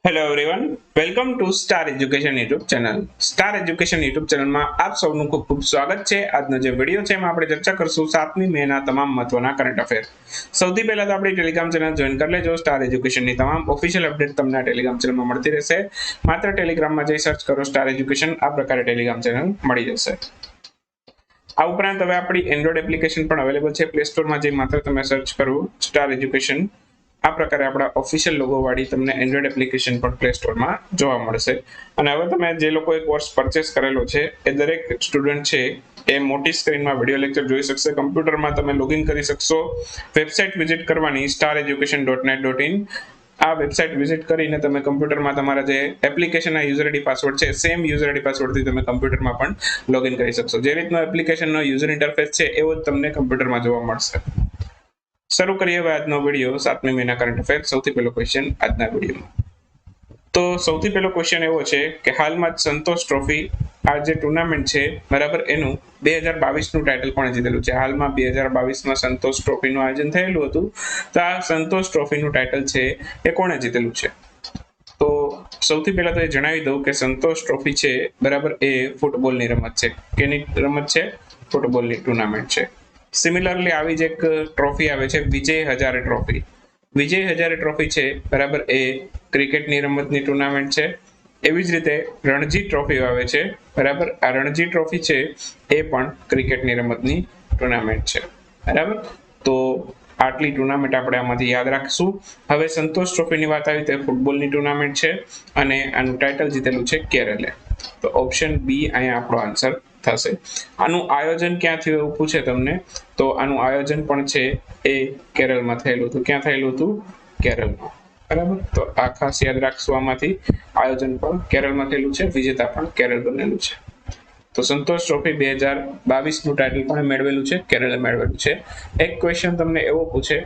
Hello everyone, welcome to star education YouTube channel. Star education YouTube ચેનલમાં આપ સૌનું ખૂબ ખૂબ સ્વાગત છે. આજનો જે વિડીયો છે એમાં આપણે ચર્ચા કરશું 7મી મેના તમામ મહત્વના કરંટ અફેર. સૌથી પહેલા તો આપણી ટેલિગ્રામ ચેનલ જોઈન કરી લેજો. સ્ટાર એજ્યુકેશનની તમામ ઓફિશિયલ અપડેટ તમને આ ટેલિગ્રામ ચેનલમાં મળતી રહેશે. માત્ર ટેલિગ્રામમાં જઈ સર્ચ કરો સ્ટાર એજ્યુકેશન, આ પ્રકારે ટેલિગ્રામ ચેનલ મળી જશે. આ ઉપરાંત હવે આપણી એન્ડ્રોઇડ એપ્લિકેશન પણ અવેલેબલ છે. પ્લે સ્ટોરમાં જઈ માત્ર તમે સર્ચ કરો સ્ટાર એજ્યુકેશન, આ પ્રકારે આપણા ઓફિશિયલ લોગો વાળી તમને એન્ડ્રોઇડ એપ્લિકેશન પણ પ્લે સ્ટોરમાં જોવા મળશે. અને હવે તમે જે લોકોએ કોર્સ પરચેસ કરેલો છે એ દરેક સ્ટુડન્ટ છે એ મોટી સ્ક્રીનમાં વિડીયો લેક્ચર જોઈ શકશે. કમ્પ્યુટરમાં તમે લોગિન કરી શકશો. વેબસાઇટ વિઝિટ કરવાની stareducation.net.in. આ વેબસાઇટ વિઝિટ કરીને તમે કમ્પ્યુટરમાં તમારા જે એપ્લિકેશનના યુઝર આઈડી પાસવર્ડ છે સેમ યુઝર આઈડી પાસવર્ડથી તમે કમ્પ્યુટરમાં પણ લોગિન કરી શકશો. જે રીતનો એપ્લિકેશનનો યુઝર ઇન્ટરફેસ છે એવો જ તમને કમ્પ્યુટરમાં જોવા મળશે. શરૂ કરીએ હવે આજનો વિડીયો 7મી મેના કરંટ અફેર. સૌથી પહેલો ક્વેશ્ચન આજના વિડીયોમાં. તો સૌથી પહેલો ક્વેશ્ચન એવો છે કે હાલમાં જ સંતોષ ટ્રોફી આ જે ટુર્નામેન્ટ છે બરાબર એનું 2022નું ટાઇટલ કોણે જીતેલું છે. હાલમાં 2022માં સંતોષ ટ્રોફીનું આયોજન થયેલું હતું. તો આ સંતોષ ટ્રોફીનું ટાઇટલ છે એ કોણે જીતેલું છે? તો સૌથી પહેલા તો એ જણાવી દઉં કે સંતોષ ટ્રોફી છે બરાબર એ ફૂટબોલની રમત છે. કેની રમત છે? ફૂટબોલની ટુર્નામેન્ટ છે. સિમિલરલી આવી જ એક ટ્રોફી આવે છે વિજય હજારે ટ્રોફી. વિજય હજારે ટ્રોફી છે બરાબર એ ક્રિકેટની રમતની ટુર્નામેન્ટ છે. એવી જ રીતે રણજી ટ્રોફી આવે છે બરાબર. આ રણજી ટ્રોફી છે એ પણ ક્રિકેટની રમતની ટુર્નામેન્ટ છે બરાબર. તો આટલી ટુર્નામેન્ટ આપણે આમાંથી યાદ રાખશું. હવે સંતોષ ટ્રોફીની વાત આવી તો ફૂટબોલની ટુર્નામેન્ટ છે અને આનું ટાઇટલ જીતેલું છે કેરલે. તો ઓપ્શન બી અહીંયા આપણો આન્સર થશે. આનું આયોજન ક્યાં થયું એવું પૂછે તમને, તો આનું આયોજન પણ છે એ કેરળમાં થયેલું હતું. ક્યાં થયેલું હતું? કેરળમાં બરાબર. તો આ ખાસ યાદ રાખશું. આમાંથી આયોજન પણ કેરળમાં થયેલું છે, વિજેતા પણ કેરળ બનેલું છે. તો સંતોષ ટ્રોફી 2022નું ટાઇટલ પણ મેળવેલું છે, કેરળે મેળવેલું છે. એક ક્વેશ્ચન તમને એવો પૂછે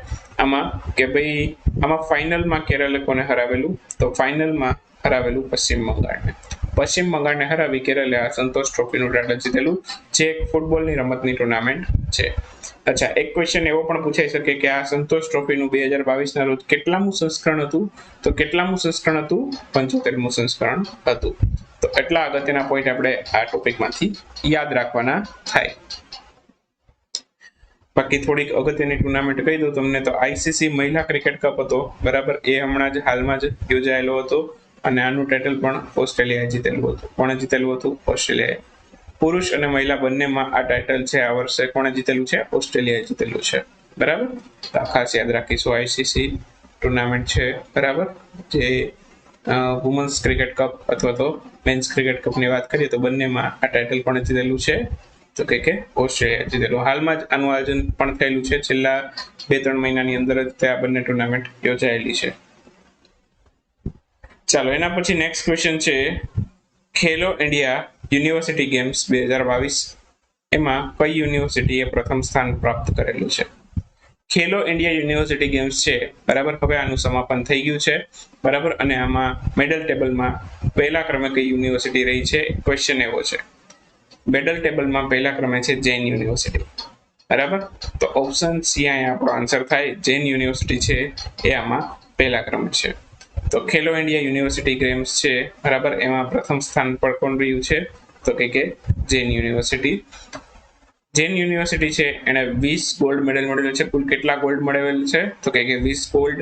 આમાં કે ભાઈ આમાં ફાઇનલમાં કેરળે કોને હરાવેલું? તો ફાઇનલમાં હરાવેલું પશ્ચિમ બંગાળને. પશ્ચિમ બંગાળને હરાવી કેરળે આ સંતોષ ટ્રોફીનું ટાઇટલ જીતેલું, જે એક ફૂટબોલની રમતની ટુર્નામેન્ટ છે. અચ્છા, એક ક્વેશ્ચન એવો પણ પૂછાઈ શકે કે આ સંતોષ ટ્રોફીનું 2022ના રોજ કેટલામું સંસ્કરણ હતું? તો કેટલામું સંસ્કરણ હતું? 75મું સંસ્કરણ હતું. તો એટલા અગત્યના પોઈન્ટ આપણે આ ટોપિકમાંથી યાદ રાખવાના થાય. બાકી થોડીક અગત્યની ટુર્નામેન્ટ કહી દઉં તમને તો આઈસીસી મહિલા ક્રિકેટ કપ હતો બરાબર. એ હમણાં જ હાલમાં જ યોજાયેલો હતો અને આનું ટાઇટલ પણ ઓસ્ટ્રેલિયાએ જીતેલું હતું. કોણે જીતેલું હતું? ઓસ્ટ્રેલિયાએ. પુરુષ અને મહિલા બંનેમાં આ ટાઇટલ છે આ વર્ષે કોણે જીતેલું છે? ઓસ્ટ્રેલિયાએ જીતેલું છે બરાબર. તો ખાસ યાદ રાખીશું આઈસીસી ટુર્નામેન્ટ છે બરાબર. જે વુમન્સ ક્રિકેટ કપ અથવા તો મેન્સ ક્રિકેટ કપની વાત કરીએ તો બંનેમાં આ ટાઇટલ પણ જીતેલું છે, તો કે ઓસ્ટ્રેલિયા જીતેલું. હાલમાં જ આનું આયોજન પણ થયેલું છે. છેલ્લા 2-3 મહિનાની અંદર જ આ બંને ટુર્નામેન્ટ યોજાયેલી છે. ચાલો એના પછી નેક્સ્ટ ક્વેશ્ચન છે ખેલો ઇન્ડિયા યુનિવર્સિટી ગેમ્સ 2022 એમાં કઈ યુનિવર્સિટીએ પ્રથમ સ્થાન પ્રાપ્ત કરેલું છે? ખેલો ઇન્ડિયા યુનિવર્સિટી ગેમ્સ છે બરાબર. હવે આનું સમાપન થઈ ગયું છે બરાબર. અને આમાં મેડલ ટેબલમાં પહેલા ક્રમે કઈ યુનિવર્સિટી રહી છે? ક્વેશ્ચન એવો છે. મેડલ ટેબલમાં પહેલા ક્રમે છે જૈન યુનિવર્સિટી બરાબર. તો ઓપ્શન સી અહીંયા આપણો આન્સર થાય. જૈન યુનિવર્સિટી છે એ આમાં પહેલા ક્રમે છે. તો ખેલો ઇન્ડિયા યુનિવર્સિટી ગેમ્સ છે બરાબર. એમાં પ્રથમ સ્થાન પર કોણ રહ્યું છે? તો કે જૈન યુનિવર્સિટી. જૈન યુનિવર્સિટી છે એને 20 ગોલ્ડ મેડલ મળેલ છે. કુલ કેટલા ગોલ્ડ મેળવેલ છે? તો કે 20 ગોલ્ડ,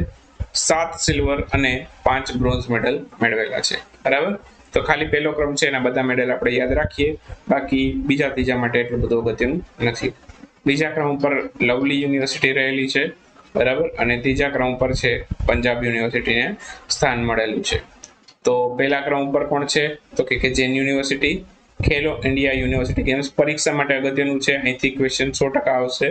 7 સિલ્વર અને 5 બ્રોન્ઝ મેડલ મેળવેલા છે બરાબર. તો ખાલી પહેલો ક્રમ છે એના બધા મેડલ આપણે યાદ રાખીએ. બાકી બીજા ત્રીજા માટે એટલું બધું અગત્યનું નથી. બીજા ક્રમ ઉપર લવલી યુનિવર્સિટી રહેલી છે બરાબર. અને ત્રીજા ક્રમ ઉપર છે પંજાબ યુનિવર્સિટીને સ્થાન મળેલું છે. તો પહેલા ક્રમ ઉપર કોણ છે? તો કે જૈન યુનિવર્સિટી. ખેલો ઇન્ડિયા યુનિવર્સિટી ગેમ્સ પરીક્ષા માટે અગત્યનું છે. અહીંથી ક્વેશ્ચન 100% આવશે.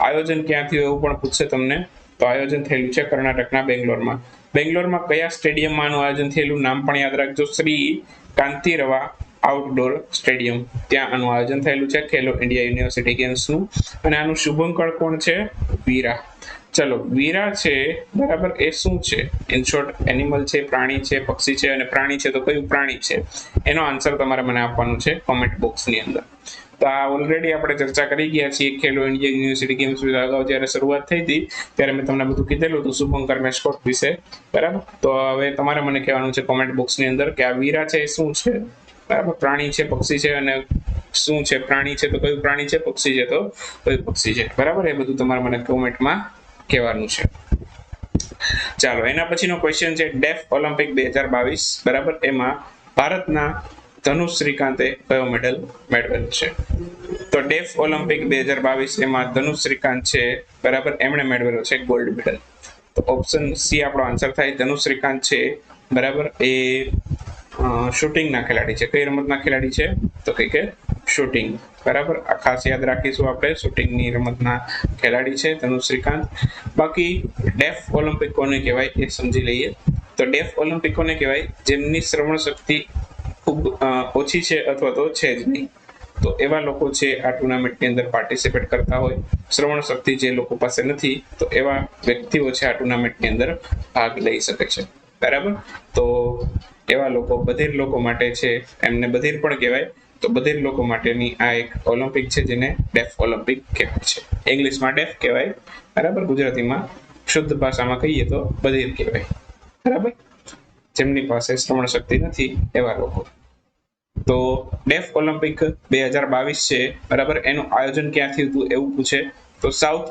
આયોજન ક્યાં થયું એવું પણ પૂછશે તમને. તો આયોજન થયેલું છે કર્ણાટકના બેંગ્લોરમાં. બેંગ્લોરમાં કયા સ્ટેડિયમમાં આનું આયોજન થયેલું? નામ પણ યાદ રાખજો. Shri Kanteerava outdoor stadium. ત્યાં આનું આયોજન થયેલું છે ખેલો ઇન્ડિયા યુનિવર્સિટી ગેમ્સનું. અને આનું શુભંકર કોણ છે? વીરા. ચલો, વીરા છે બરાબર એ શું છે? ઇન શોર્ટ એનિમલ છે, પ્રાણી છે, પક્ષી છે. અને પ્રાણી છે તો કયું પ્રાણી છે એનો આન્સર તમારે મને આપવાનું છે કોમેન્ટ બોક્સની અંદર. તો આ ઓલરેડી આપણે ચર્ચા કરી ગયા છીએ ખેલો ઇન્ડિયા યુનિવર્સિટી ગેમ્સ અગાઉ જ્યારે શરૂઆત થઈ હતી ત્યારે મેં તમને બધું કીધેલું હતું શુભંકર મેસ્કોટ વિશે, બરાબર. તો હવે તમારે મને કહેવાનું છે કોમેન્ટ બોક્સની અંદર કે આ વીરા છે એ શું છે, બરાબર. પ્રાણી છે, પક્ષી છે, અને શું છે? પ્રાણી છે તો કયું પ્રાણી છે, પક્ષી છે તો કયું પક્ષી છે, બરાબર. એ બધું તમારે મને કોમેન્ટમાં કહેવાનું છે. ચાલો એના પછીનો ક્વેશ્ચન છે ડેફ ઓલિમ્પિક 2022, બરાબર. એમાં ભારતના ધનુષ શ્રીકાંતે કયો મેડલ મેળવેલો છે? તો ડેફ ઓલિમ્પિક 2022 એમાં ધનુષ શ્રીકાંત છે, બરાબર, એમણે મેળવેલો છે ગોલ્ડ મેડલ. તો ઓપ્શન સી આપણો આન્સર થાય. ધનુષ શ્રીકાંત છે, બરાબર, એ શૂટિંગના ખેલાડી છે. કઈ રમતના ખેલાડી છે? તો કે શૂટિંગ, બરાબર. આ ખાસ યાદ રાખીશું આપણે, શૂટિંગની રમતના ખેલાડી છે ધનુષ શ્રીકાંત. બાકી ડેફ ઓલિમ્પિક કોને કહેવાય એ સમજી લઈએ. તો ડેફ ઓલિમ્પિક કોને કહેવાય? જેમની શ્રવણ શક્તિ ખૂબ ઓછી છે અથવા તો છે જ નહીં. તો એવા લોકો છે આ ટુર્નામેન્ટની અંદર પાર્ટિસિપેટ કરતા હોય. શ્રવણ શક્તિ જે લોકો પાસે નથી તો એવા વ્યક્તિઓ છે આ ટુર્નામેન્ટની અંદર ભાગ લઈ શકે છે, બરાબર. તો એવા લોકો બધીર લોકો માટે છે, એમને બધીર પણ કહેવાય. તો બધીર લોકો માટેની આ એક ઓલિમ્પિક છે જેને ડેફ ઓલિમ્પિક કહેવાય છે. ઇંગ્લિશમાં ડેફ કહેવાય, બરાબર. ગુજરાતીમાં શુદ્ધ ભાષામાં કહીએ તો બધીર કહેવાય, બરાબર. જેમની પાસે શ્રવણ શક્તિ નથી એવા લોકો. તો ડેફ ઓલિમ્પિક 2022 છે, બરાબર. એનું આયોજન ક્યાંથી હતું એવું પૂછે તો સાઉથ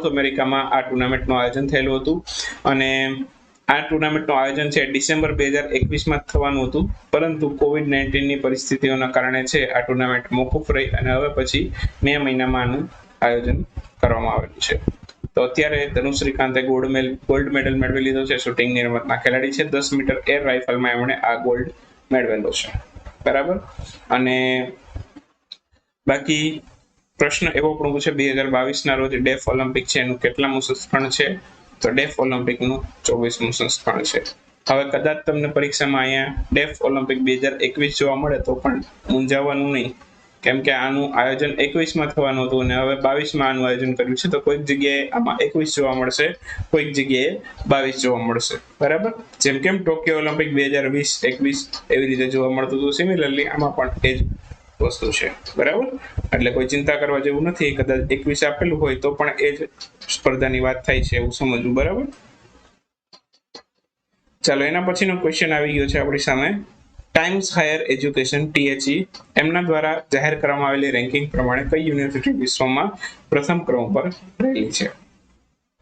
અમેરિકામાં આ ટુર્નામેન્ટનું આયોજન થયેલું હતું. અને આ ટુર્નામેન્ટનું આયોજન છે ડિસેમ્બર 2021માં થવાનું હતું, પરંતુ COVID-19 ની પરિસ્થિતિઓના કારણે છે આ ટુર્નામેન્ટ મોકૂફ રહી અને હવે પછી મે મહિનામાં આનું આયોજન કરવામાં આવેલું છે. તો અત્યારે ધનુષ શ્રીકાંતે ગોલ્ડ મેડલ મેળવી લીધો છે. શૂટિંગની રમતના ખેલાડી છે. 10 મીટર એર રાઇફલમાં એમણે આ ગોલ્ડ મેળવેલો છે, બરાબર. અને બાકી પ્રશ્ન એવો પણ પૂછે 2022ના રોજ ડેફ ઓલિમ્પિક છે એનું કેટલામું સંસ્કરણ છે? તો ડેફ ઓલિમ્પિકનું 24મું સંસ્કરણ છે. હવે કદાચ તમને પરીક્ષામાં અહીંયા ડેફ ઓલિમ્પિક 2021 જોવા મળે તો પણ મૂંઝાવાનું નહીં, કેમ કે આનું આયોજન 21માં થવાનું હતું અને હવે 22માં આનું આયોજન કર્યું છે. તો કોઈક જગ્યાએ આમાં 21 જોવા મળશે, કોઈક જગ્યાએ 22 જોવા મળશે, બરાબર. જેમ કેમ ટોક્યો ઓલિમ્પિક 2020-21 એવી રીતે જોવા મળતું હતું, સિમિલરલી આમાં પણ એ જ વસ્તુ છે, બરાબર. એટલે કોઈ ચિંતા કરવા જેવું નથી. કદાચ 21 આપેલું હોય તો પણ એ જ સ્પર્ધાની વાત થાય છે એવું સમજવું, બરાબર. ચાલો એના પછીનો ક્વેશ્ચન આવી ગયો છે આપણી સામે. ટાઈમ્સ હાયર એજ્યુકેશન THE એમના દ્વારા જાહેર કરવામાં આવેલી રેન્કિંગ પ્રમાણે કઈ યુનિવર્સિટી વિશ્વમાં પ્રથમ ક્રમ પર રહેલી છે?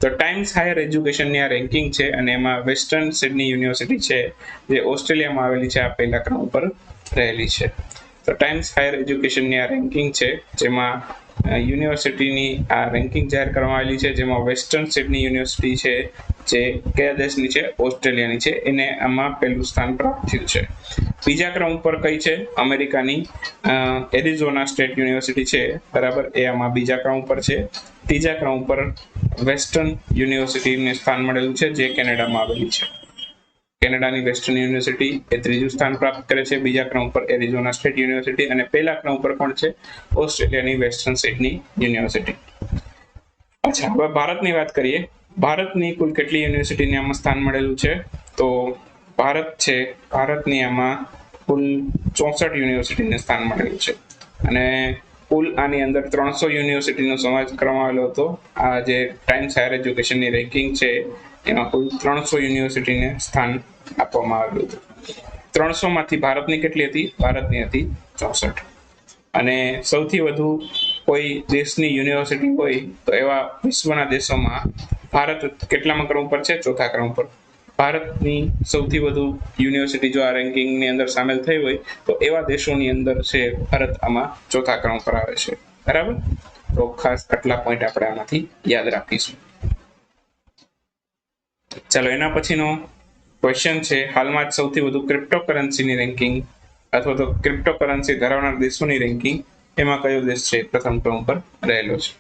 તો ટાઈમ્સ હાયર એજ્યુકેશનની આ રેન્કિંગ છે અને એમાં વેસ્ટર્ન સિડની યુનિવર્સિટી છે જે ઓસ્ટ્રેલિયામાં આવેલી છે, આ પહેલા ક્રમ પર રહેલી છે. તો ટાઈમ્સ હાયર એજ્યુકેશનની આ રેન્કિંગ છે જેમાં યુનિવર્સિટીની આ રેન્કિંગ જાહેર કરવામાં આવેલી છે, જેમાં વેસ્ટર્ન સિડની યુનિવર્સિટી છે જે કયા દેશની છે? ઓસ્ટ્રેલિયાની છે. એને આમાં પહેલું સ્થાન પ્રાપ્ત થયું છે. બીજા ક્રમ ઉપર કઈ છે? અમેરિકાની એરિઝોના સ્ટેટ યુનિવર્સિટી છે, બરાબર, એ આમાં બીજા ક્રમ ઉપર છે. ત્રીજા ક્રમ ઉપર વેસ્ટર્ન યુનિવર્સિટીને સ્થાન મળેલું છે જે કેનેડામાં આવેલી છે. કેનેડાની વેસ્ટર્ન યુનિવર્સિટી એ ત્રીજું સ્થાન પ્રાપ્ત કરે છે. બીજા ક્રમ પર એરિઝોના સ્ટેટ યુનિવર્સિટી અને પહેલા ક્રમ પર કોણ છે? ઓસ્ટ્રેલિયાની વેસ્ટર્ન સિડની યુનિવર્સિટી. અચ્છા, હવે ભારતની વાત કરીએ. ભારતની કુલ કેટલી યુનિવર્સિટીને આમાં સ્થાન મળેલું છે? તો ભારતની આમાં કુલ 64 યુનિવર્સિટીને સ્થાન મળેલું છે અને કુલ આની અંદર 300 યુનિવર્સિટીનો સમાવેશ કરવામાં આવેલો હતો. આ જે ટાઈમ્સ હાયર એજ્યુકેશનની રેન્કિંગ છે એમાં કુલ 300 યુનિવર્સિટીને સ્થાન આપવામાં આવેલું હતું. 300 માંથી ભારતની કેટલી હતી? ભારતની હતી 64. અને સૌથી વધુ કોઈ દેશની યુનિવર્સિટી હોય તો એવા વિશ્વના દેશોમાં ભારત કેટલામાં ક્રમ પર છે? ચોથા ક્રમ પર. ભારતની સૌથી વધુ યુનિવર્સિટી જો આ રેન્કિંગની અંદર સામેલ થઈ હોય તો એવા દેશોની અંદર છે ભારત આમાં ચોથા ક્રમ પર આવે છે, બરાબર. તો ખાસ આટલા પોઈન્ટ આપણે આમાંથી યાદ રાખીશું. ચાલો એના પછીનો ક્વેશ્ચન છે હાલમાં જ સૌથી વધુ ક્રિપ્ટોકરન્સીની રેન્કિંગ અથવા તો ક્રિપ્ટોકરન્સી ધરાવનાર દેશોની રેન્કિંગ એમાં કયો દેશ છે પ્રથમ ક્રમ પર રહેલો છે?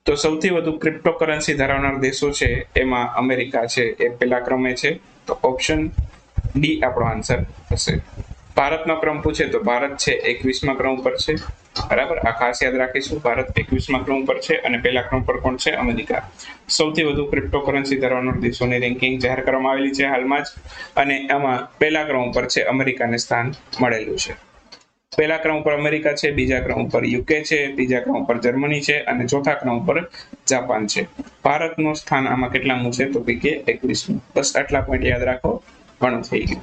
તો સૌથી વધુ ક્રિપ્ટોકરન્સી ધરાવનાર દેશો છે એમાં અમેરિકા છે એ પહેલા ક્રમે છે. તો ઓપ્શન ડી આપણો આન્સર હશે. ભારતનો ક્રમ પૂછે તો ભારત છે 21મા ક્રમ પર છે, બરાબર. આ ખાસ યાદ રાખીશું. ભારત 21મા ક્રમ પર છે અને પહેલા ક્રમ પર કોણ છે? અમેરિકા. સૌથી વધુ ક્રિપ્ટોકરન્સી ધરાવનાર દેશોની રેન્કિંગ જાહેર કરવામાં આવેલી છે હાલમાં જ અને આમાં પહેલા ક્રમ પર છે અમેરિકાને સ્થાન મળેલું છે. પહેલા ક્રમ ઉપર અમેરિકા છે, બીજા ક્રમ ઉપર યુકે છે, ત્રીજા ક્રમ ઉપર જર્મની છે અને ચોથા ક્રમ ઉપર જાપાન છે. ભારતનું સ્થાન આમાં કેટલામું છે તો કે 21મું. બસ આટલા પોઈન્ટ યાદ રાખો, ઘણું થઈ ગયું.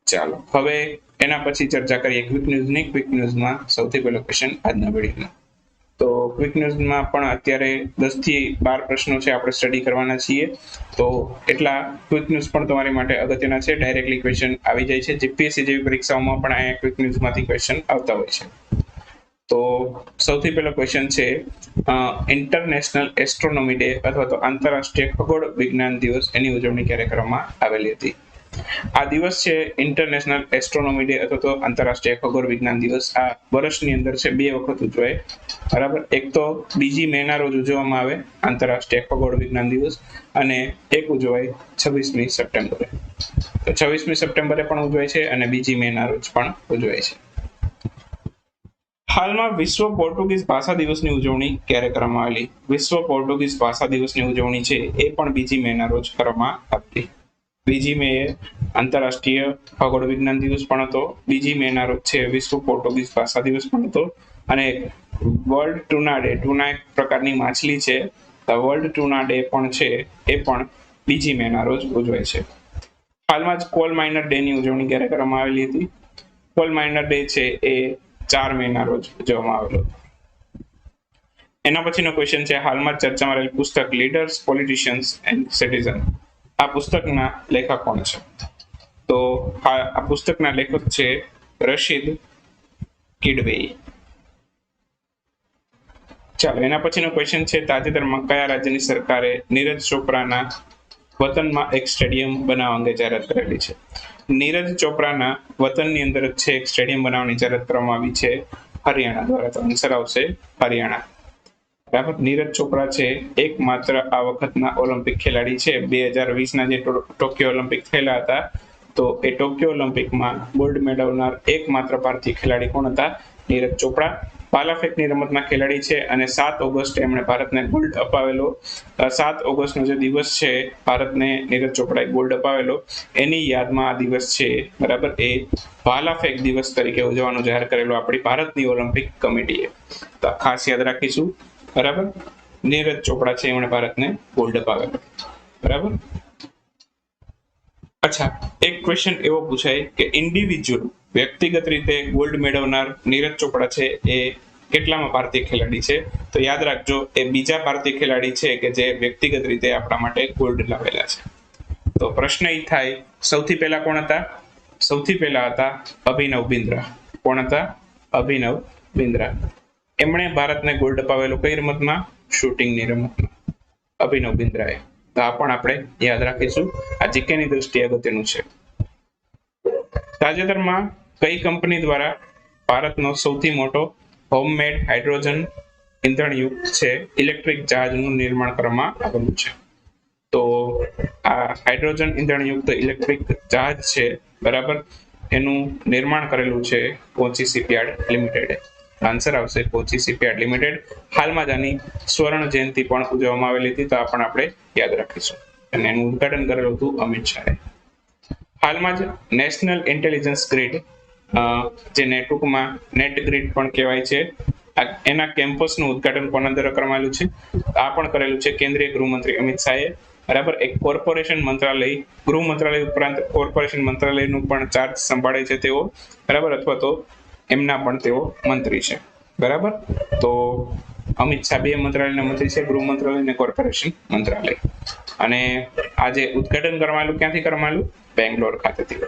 ચાલો હવે એના પછી ચર્ચા કરીએ ક્વિક ન્યૂઝની. ક્વિક ન્યૂઝમાં સૌથી પહેલો ક્વેશ્ચન આજના વિડીયોનો. તો ક્વિક ન્યૂઝમાં પણ અત્યારે 10 થી 12 પ્રશ્નો છે આપણે સ્ટડી કરવાના છીએ. તો એટલા ક્વિક ન્યૂઝ પણ તમારી માટે અગત્યના છે. ડાયરેક્ટલી ક્વેશ્ચન આવી જાય છે. જીપીએસસી જેવી પરીક્ષાઓમાં પણ અહીંયા ક્વિક ન્યૂઝમાંથી ક્વેશ્ચન આવતા હોય છે. તો સૌથી પહેલો ક્વેશ્ચન છે ઇન્ટરનેશનલ એસ્ટ્રોનોમી ડે અથવા તો આંતરરાષ્ટ્રીય ખગોળ વિજ્ઞાન દિવસ એની ઉજવણી ક્યારે કરવામાં આવેલી હતી? આ દિવસ છે ઇન્ટરનેશનલ એસ્ટ્રોનોમી ડે અથવા તો આંતરરાષ્ટ્રીય ખગોળ વિજ્ઞાન દિવસ. આ વર્ષની અંદર છે 2 વખત ઉજવાય, બરાબર. એક તો 2જી મેના રોજ ઉજવવામાં આવે આંતરરાષ્ટ્રીય ખગોળ વિજ્ઞાન દિવસ, અને એક ઉજવાય 26મી સપ્ટેમ્બરે. તો 26મી સપ્ટેમ્બરે પણ ઉજવાય છે અને 2જી મેના રોજ પણ ઉજવાય છે. હાલમાં વિશ્વ પોર્ટુગીઝ ભાષા દિવસની ઉજવણી ક્યારે કરવામાં આવેલી? વિશ્વ પોર્ટુગીઝ ભાષા દિવસની ઉજવણી છે એ પણ 2જી મેના રોજ કરવામાં આવી. 2જી મે આંતરરાષ્ટ્રીય ખગોળ વિજ્ઞાન દિવસ પણ હતો, 2જી મેના રોજ છે વિશ્વ પોર્ટુગીઝ ભાષા દિવસ પણ હતો, અને વર્લ્ડ ટુના ડે, ટુના એક પ્રકારની માછલી છે, વર્લ્ડ ટુના ડે પણ છે એ પણ 2જી મેના રોજ ઉજવાય છે. હાલમાં જ કોલ માઇનર ડે ની ઉજવણી ક્યારે કરવામાં આવેલી હતી? કોલ માઇનર ડે છે એ 4 મેના રોજ ઉજવવામાં આવેલો. એના પછીનો ક્વેશ્ચન છે હાલમાં ચર્ચામાં રહેલ પુસ્તક લીડર્સ, પોલિટિશિયન્સ એન્ડ સિટીઝન. આ પુસ્તકના લેખક કોણ છે? તો આ પુસ્તકના લેખક છે રશીદ કિડવેઈ. ચાલો એના પછીનો ક્વેશ્ચન છે તાજેતરમાં કયા રાજ્યની સરકારે નીરજ ચોપરાના વતનમાં એક સ્ટેડિયમ બનાવવા અંગે જાહેરાત કરેલી છે? નીરજ ચોપરાના વતનની અંદર છે એક સ્ટેડિયમ બનાવવાની જાહેરાત કરવામાં આવી છે હરિયાણા દ્વારા. તો આન્સર આવશે હરિયાણા. બરાબર. નીરજ ચોપરા છે એકમાત્ર આ વખતના ઓલિમ્પિક ખેલાડી છે. 2020ના જે ટોક્યો ઓલિમ્પિક થયેલા હતા, તો એ ટોક્યો ઓલિમ્પિકમાં ગોલ્ડ મેળવનાર એકમાત્ર ભારતીય ખેલાડી કોણ હતા? નીરજ ચોપરા. ભાલાફેંકની રમતના ખેલાડી છે અને 7 ઓગસ્ટે એમણે ભારતને ગોલ્ડ અપાવેલો. 7 ઓગસ્ટનો જે દિવસ છે ભારતને નીરજ ચોપરાએ ગોલ્ડ અપાવેલો, એની યાદમાં આ દિવસ છે, બરાબર, એ ભાલાફેંક દિવસ તરીકે ઉજવવાનું જાહેર કરેલું આપણી ભારતની ઓલિમ્પિક કમિટીએ. તો ખાસ યાદ રાખીશું, બરાબર. નીરજ ચોપરા છે એમણે ભારતને ગોલ્ડ અપાવેલો, બરાબર. અચ્છા, એક ક્વેશ્ચન એવો પૂછાય કે ઇન્ડિવિજ્યુઅલ વ્યક્તિગત રીતે ગોલ્ડ મેળવનાર નીરજ ચોપરા છે એ કેટલામાં ભારતીય ખેલાડી છે? તો યાદ રાખજો, એ બીજા ભારતીય ખેલાડી છે કે જે વ્યક્તિગત રીતે આપણા માટે ગોલ્ડ લાવેલા છે. તો પ્રશ્ન એ થાય, સૌથી પહેલા કોણ હતા? સૌથી પહેલા હતા અભિનવ બિંદ્રા. કોણ હતા? અભિનવ બિંદ્રા. એમણે ભારતને ગોલ્ડ અપાવેલો કઈ રમતમાં? શૂટિંગની રમતમાં, અભિનવ બિંદ્રાએ. તો આ પણ આપણે યાદ રાખીશું, આ જીકેની દ્રષ્ટિએ અગત્યનું છે. તાજેતરમાં કઈ કંપની દ્વારા ભારતનો સૌથી મોટો હોમમેડ હાઇડ્રોજન ઇંધણયુક્ત છે ઇલેક્ટ્રિક જહાજનું નિર્માણ કરવામાં આવેલું છે? તો આ હાઇડ્રોજન ઇંધણયુક્ત ઇલેક્ટ્રિક જહાજ છે, બરાબર, એનું નિર્માણ કરેલું છે કોચી શિપયાર્ડ લિમિટેડે. આન્સર આવશે કોચી શિપયાર્ડ લિમિટેડ. હાલમાં જ આની સ્વર્ણ જયંતિ પણ ઉજવવામાં આવેલી હતી, તો આ પણ આપણે યાદ રાખીશું. અને એનું ઉદ્ઘાટન કરેલું હતું અમિત શાહે. હાલમાં જ નેશનલ ઇન્ટેલિજન્સ ગ્રીડ, જેને ટૂંકમાં નેટ ગ્રીડ પણ કહેવાય છે, એના કેમ્પસનું ઉદ્ઘાટન કોના દ્વારા કરવામાં આવેલું છે? આ પણ કરેલું છે કેન્દ્રીય ગૃહમંત્રી અમિત શાહે, બરાબર. એક કોર્પોરેશન મંત્રાલય, ગૃહ મંત્રાલય ઉપરાંત કોર્પોરેશન મંત્રાલયનું પણ ચાર્જ સંભાળે છે તેઓ, બરાબર, અથવા તો એમના પણ તેઓ મંત્રી છે, બરાબર. તો અમિત શાહ 2 મંત્રાલયના મંત્રી છે, ગૃહ મંત્રાલય અને કોર્પોરેશન મંત્રાલય. અને આજે ઉદ્ઘાટન કરવામાં ક્યાંથી કરવામાં? બેંગ્લોર ખાતેથી.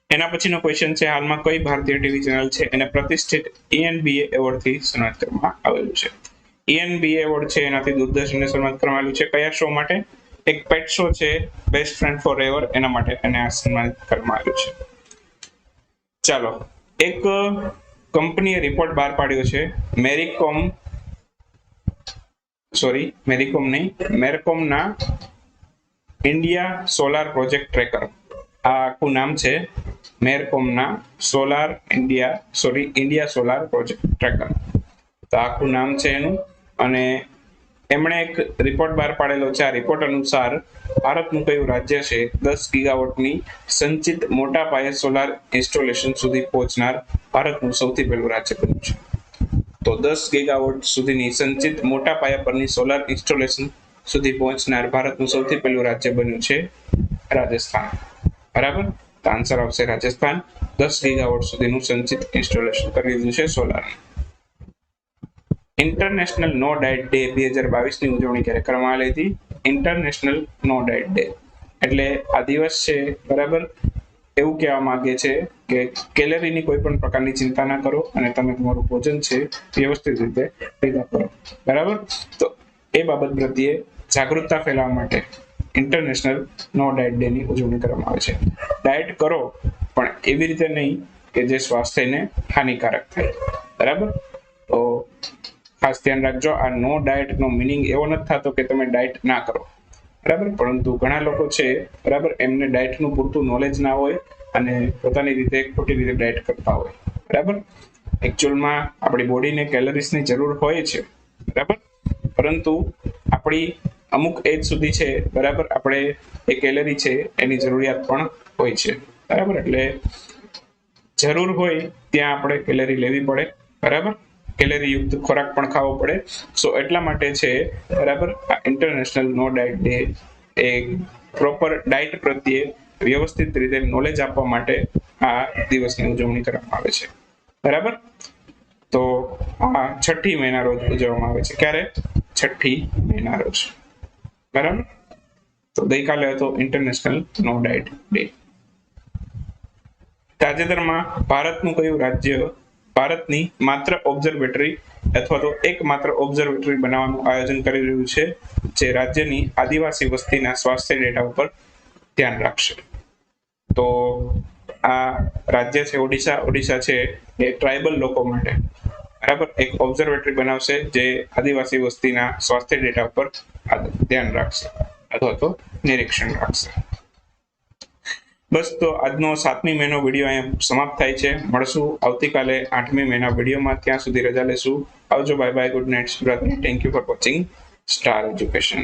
એના પછીનો ક્વેશ્ચન છે હાલમાં કઈ ભારતીય ટીવી ચેનલ છે એને પ્રતિષ્ઠિત ENBA એવોર્ડથી સન્માનિત કરવામાં આવેલું છે? ENBA એવોર્ડ છે એનાથી દૂરદર્શનને સન્માનિત કરવામાં આવેલું છે. કયા શો માટે? એક પેટ શો છે બેસ્ટ ફ્રેન્ડ ફોર એવર, એના માટે એને સન્માનિત કરવામાં આવ્યું છે. ચાલો, એક કંપનીએ રિપોર્ટ બહાર પાડ્યો છે મેરકોમના ઇન્ડિયા સોલાર પ્રોજેક્ટ ટ્રેકર. આ આખું નામ છે મેરકોમના ઇન્ડિયા સોલાર પ્રોજેક્ટ ટ્રેકર. તો આખું નામ છે એનું, અને એમણે એક રિપોર્ટ બહાર પાડેલો છે. આ રિપોર્ટ અનુસાર ભારતનું કયું રાજ્ય છે 10 ગીગાવોટની સંચિત મોટા પાયે સોલાર ઇન્સ્ટોલેશન સુધી પહોંચનાર ભારતનું સૌથી પહેલું રાજ્ય બન્યું છે. તો 10 ગીગાવોટ સુધીની સંચિત મોટા પાયા પરની સોલાર ઇન્સ્ટોલેશન સુધી પહોંચનાર ભારતનું સૌથી પહેલું રાજ્ય બન્યું છે રાજસ્થાન. બરાબર, તો આન્સર આવશે રાજસ્થાન. 10 ગીગાવોટ સુધીનું સંચિત ઇન્સ્ટોલેશન કરી દીધું છે સોલાર. ઇન્ટરનેશનલ નો ડાયટ ડે 2022 ની ઉજવણી ક્યારે કરવામાં આવી હતી? ઇન્ટરનેશનલ નો ડાયટ ડે એટલે આ દિવસ છે, બરાબર, એવું કહેવા માંગે છે કે કેલરીની કોઈ પણ પ્રકારની ચિંતા ના કરો અને તમે તમારું ભોજન છે વ્યવસ્થિત રીતે ભેગા કરો. બરાબર, તો એ બાબત પ્રત્યે જાગૃતતા ફેલાવવા માટે ઇન્ટરનેશનલ નો ડાયટ ડે ની ઉજવણી કરવામાં આવે છે. ડાયટ કરો પણ એવી રીતે નહીં કે જે સ્વાસ્થ્યને હાનિકારક થાય. બરાબર, તો ખાસ ધ્યાન રાખજો. આ નો ડાયટ નો મિનિંગ એવો નથી થતો કે તમે ડાયટ ના કરો, બરાબર, પરંતુ ઘણા લોકો છે, બરાબર, એમને ડાયટનું પૂરતું નોલેજ ના હોય અને પોતાની રીતે ખોટી રીતે ડાયટ કરતા હોય. બરાબર, એકચ્યુઅલમાં આપણી બોડીને કેલરીઝની જરૂર હોય છે, બરાબર, પરંતુ આપણી અમુક એજ સુધી છે, બરાબર, આપણે એ કેલરી છે એની જરૂરિયાત પણ હોય છે. બરાબર, એટલે જરૂર હોય ત્યાં આપણે કેલરી લેવી પડે. બરાબર, કેલરી યુક્ત ખોરાક પણ ખાવો પડે. સો એટલા માટે છે, બરાબર, આ ઇન્ટરનેશનલ નો ડાયટ ડે એ પ્રોપર ડાયટ પ્રત્યે વ્યવસ્થિત રીતે નોલેજ આપવા માટે આ દિવસની ઉજવણી કરવામાં આવે છે. બરાબર, તો આ 6ઠી મેના રોજ ઉજવવામાં આવે છે. ક્યારે? 6ઠી મેના રોજ. બરાબર, તો ગઈકાલે હતો ઇન્ટરનેશનલ નો ડાયટ ડે. તાજેતરમાં ભારતનું કયું રાજ્ય ભારતની માત્ર ઓબ્ઝર્વેટરી અથવા તો એકમાત્ર ઓબ્ઝર્વેટરી બનાવવાનું આયોજન કરી રહ્યું છે જે રાજ્યની આદિવાસી વસ્તીના સ્વાસ્થ્ય ડેટા ઉપર ધ્યાન રાખશે? તો આ રાજ્ય છે ઓડિશા. ઓડિશા છે એ ટ્રાઇબલ લોકો માટે, બરાબર, એક ઓબ્ઝર્વેટરી બનાવશે જે આદિવાસી વસ્તીના સ્વાસ્થ્ય ડેટા ઉપર ધ્યાન રાખશે અથવા તો નિરીક્ષણ રાખશે. બસ, તો આજનો 7મી મેનો વિડીયો અહીંયા સમાપ્ત થાય છે. મળશું આવતીકાલે 8મી મેના વિડીયોમાં. ત્યાં સુધી રજા લેશું. આવજો, બાય બાય, ગુડ નાઇટ, શુભરાત્રી. Thank you for watching Star education.